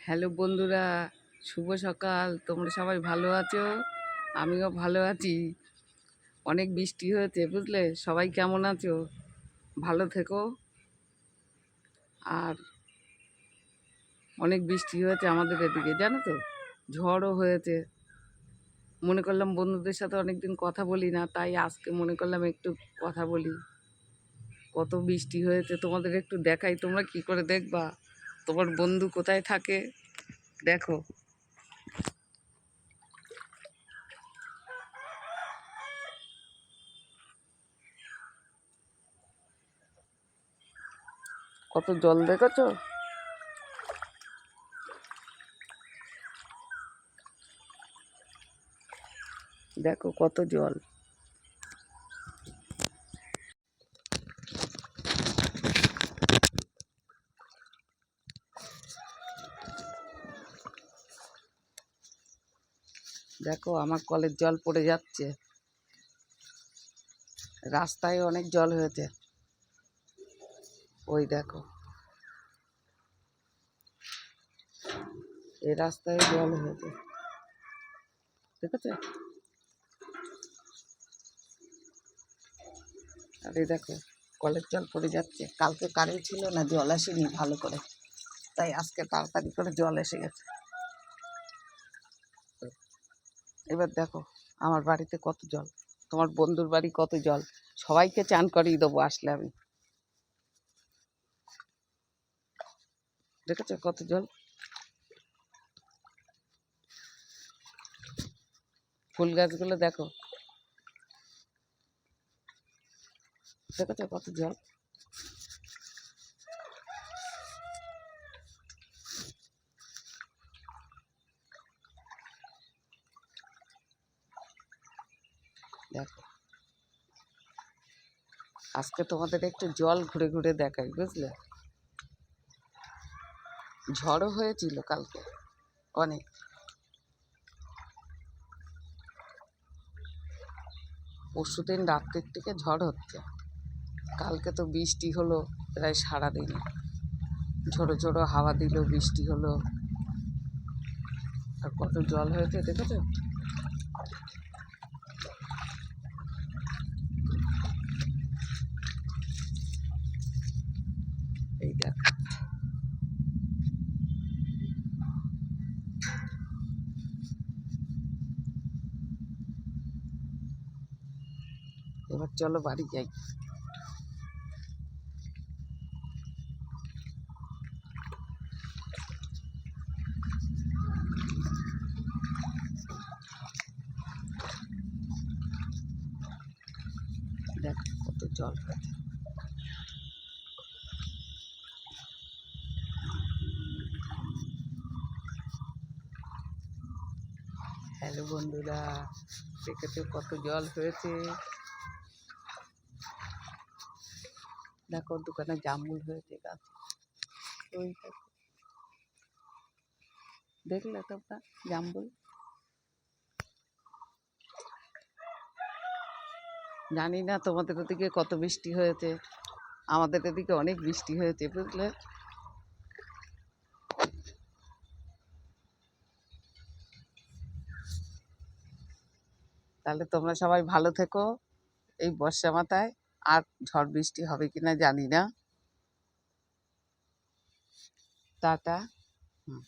Hello বন্ধুরা, শুভ সকাল। তোমরা সবাই ভালো আছো? আমিও ভালো আছি। অনেক বৃষ্টি হয়েছে, বুঝলে? সবাই কেমন আছো? ভালো থেকো। আর অনেক বৃষ্টি হয়েছে আমাদের এদিকে, জানো তো? ঝড়ও হয়েছে। মনে করলাম বন্ধুদের সাথে অনেকদিন কথা বলি না, তাই আজকে মনে করলাম একটু কথা বলি। কত বৃষ্টি হয়েছে তোমাদের একটু দেখাই, তোমরা কি করে দেখবা? তোমার বন্ধু কোথায় থাকে দেখো। কত জল দেখেছো? দেখো কত জল। দেখো আমার কলের জল পড়ে যাচ্ছে, রাস্তায় অনেক জল হয়েছে। ওই দেখো, এই রাস্তায় জল হয়েছে, দেখেছো? আর এই দেখো কলের জল পড়ে যাচ্ছে। কালকে কারেন্ট ছিল না, জল আসেনি ভালো করে, তাই আজকে তাড়াতাড়ি করে জল এসে গেছে। এবার দেখো আমার বাড়িতে কত জল, তোমার বন্ধুর বাড়ি কত জল। সবাইকে চান করিয়ে দেবো আসলে আমি। দেখেছো কত জল? ফুল গাছগুলো দেখো, দেখেছো কত জল। দেখো আজকে তোমাদের একটু জল ঘুরে ঘুরে দেখাই, বুঝলে? ঝড়ও হয়েছিল কালকে অনেক। পরশুদিন রাত্রির থেকে ঝড় হচ্ছে, কালকে তো বৃষ্টি হলো প্রায় সারাদিন। ঝোড়ো ঝোড়ো হাওয়া দিল, বৃষ্টি হলো। আর কত জল হয়েছে দেখেছো? এই দেখো, এবার চলো বাড়ি যাই। দেখো কত জল হয়েছে। হ্যালো বন্ধুরা, দেখেছো কত জল হয়েছে? দেখো দোকানে জামরুল হয়েছে গাছ, ওই দেখো, দেখলে তোমরা জামরুল? জানি না তোমাদের ওদিকে কত বৃষ্টি হয়েছে, আমাদের এদিকে অনেক বৃষ্টি হয়েছে, বুঝলে? তাহলে তোমরা সবাই ভালো থেকো এই বর্ষা মাথায়। আর ঝড় বৃষ্টি হবে কিনা জানি না। টাটা। হুম।